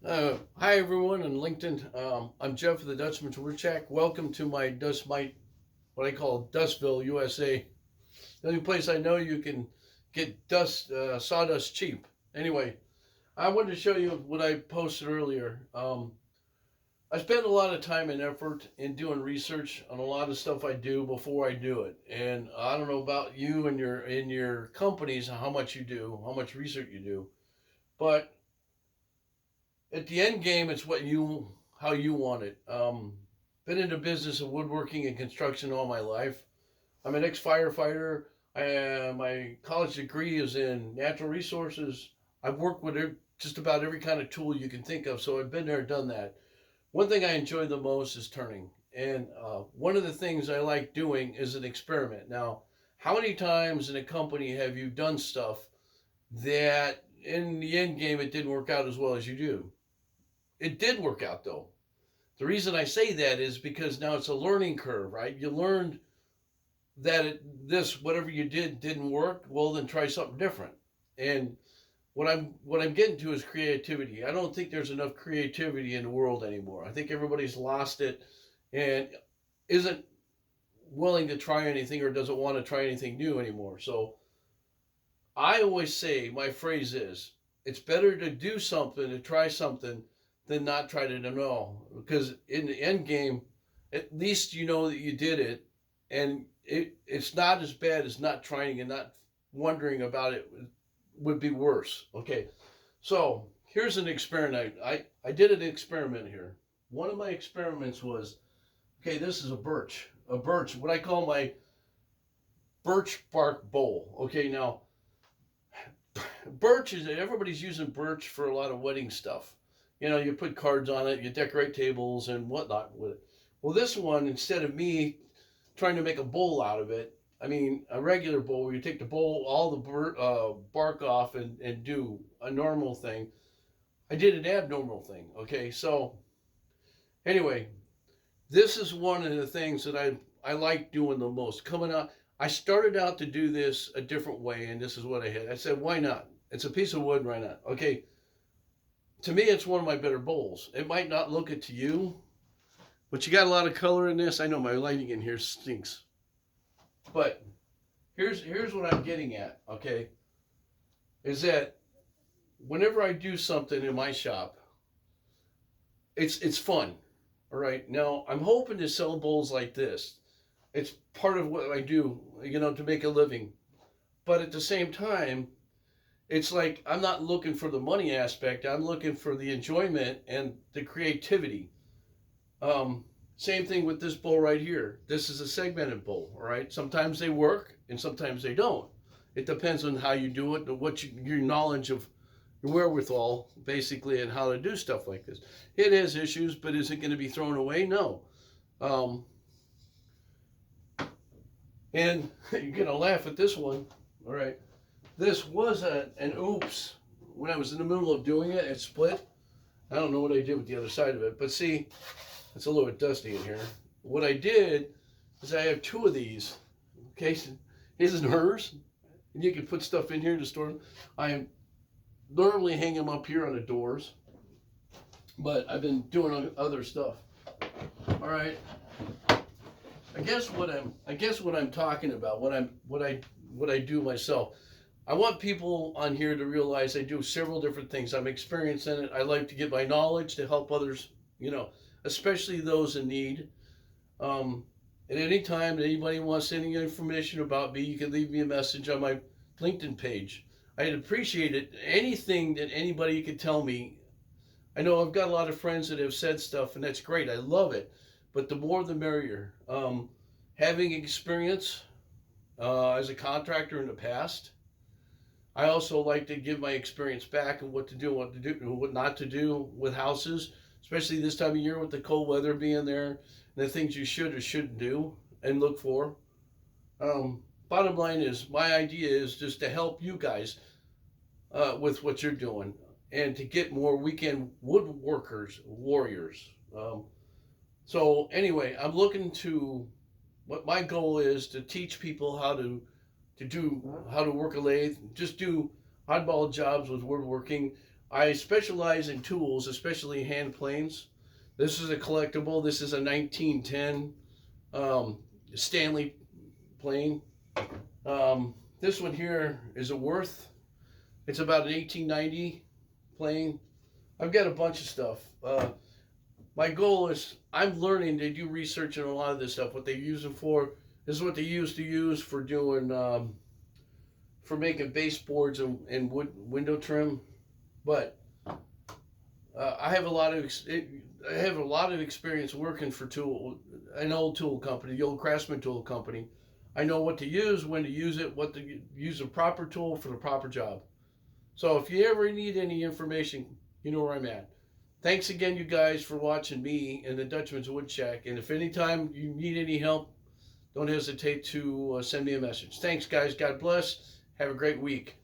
Hi everyone on LinkedIn. I'm Jeff of the Dutchman's Woodchuck. Welcome to my Dust Mite, what I call Dustville, USA. The only place I know you can get sawdust cheap. Anyway, I wanted to show you what I posted earlier. I spend a lot of time and effort in doing research on a lot of stuff I do before I do it. And I don't know about you and your companies, how much you do, how much research you do, but at the end game, it's what you how you want it. Been in the business of woodworking and construction all my life. I'm an ex firefighter. My college degree is in natural resources. I've worked with just about every kind of tool you can think of, so I've been there, done that. One thing I enjoy the most is turning, and one of the things I like doing is an experiment. Now, how many times in a company have you done stuff that in the end game it didn't work out as well as you do? It did work out though. The reason I say that is because now it's a learning curve, right? You learned that whatever you did didn't work. Well, then try something different. And what I'm getting to is creativity. I don't think there's enough creativity in the world anymore. I think everybody's lost it and isn't willing to try anything or doesn't want to try anything new anymore. So I always say my phrase is it's better to do something, to try something, than not try to know. Because in the end game, at least you know that you did it, and it's not as bad as not trying and not wondering about it would be worse. Okay, so here's an experiment. I did an experiment here. One of my experiments was okay, this is a birch, what I call my birch bark bowl. Okay, now birch is everybody's using birch for a lot of wedding stuff. You know, you put cards on it, you decorate tables and whatnot with it. Well, this one, instead of me trying to make a bowl out of it, I mean, a regular bowl where you take the bowl, all the bark off and do a normal thing, I did an abnormal thing. Okay, so anyway, this is one of the things that I like doing the most. Coming out, I started out to do this a different way, and this is what I had. I said, why not? It's a piece of wood, why not? Okay, to me, it's one of my better bowls. It might not look it to you, but you got a lot of color in this. I know my lighting in here stinks, but here's what I'm getting at. Okay, is that whenever I do something in my shop, it's fun. All right, now I'm hoping to sell bowls like this. It's part of what I do, you know, to make a living. But at the same time, it's like I'm not looking for the money aspect. I'm looking for the enjoyment and the creativity. Same thing with this bowl right here. This is a segmented bowl, all right? Sometimes they work and sometimes they don't. It depends on how you do it and your knowledge of your wherewithal, basically, and how to do stuff like this. It has issues, but is it going to be thrown away? No. Um, and you're going to laugh at this one, all right? This was an oops. When I was in the middle of doing it, it split. I don't know what I did with the other side of it, but see, it's a little bit dusty in here. What I did is I have two of these. Okay, so his and hers, and you can put stuff in here to store them. I am normally hang them up here on the doors, but I've been doing other stuff. All right. I guess what I'm talking about, what I do myself. I want people on here to realize I do several different things. I'm experienced in it. I like to give my knowledge to help others, you know, especially those in need. Um, at any time that anybody wants any information about me, you can leave me a message on my LinkedIn page. I'd appreciate it. Anything that anybody could tell me. I know I've got a lot of friends that have said stuff, and that's great. I love it. But the more the merrier. Having experience as a contractor in the past, I also like to give my experience back and what to do, and what not to do with houses, especially this time of year with the cold weather being there, and the things you should or shouldn't do and look for. Bottom line is, my idea is just to help you guys with what you're doing and to get more weekend woodworkers, warriors. So anyway, I'm looking to what my goal is to teach people how to work a lathe, just do oddball jobs with woodworking. I specialize in tools, especially hand planes. This is a collectible. This is a 1910 Stanley plane. This one here is a Worth. It's about an 1890 plane. I've got a bunch of stuff. My goal is I'm learning to do research on a lot of this stuff. What they use it for. This is what they used to use for doing for making baseboards and wood window trim. But I have a lot of experience working for an old tool company, the old Craftsman tool company. I know what to use, when to use it, what to use a proper tool for the proper job. So if you ever need any information, you know where I'm at. Thanks again, you guys, for watching me and the Dutchman's Wood Shack. And if anytime you need any help, don't hesitate to send me a message. Thanks, guys. God bless. Have a great week.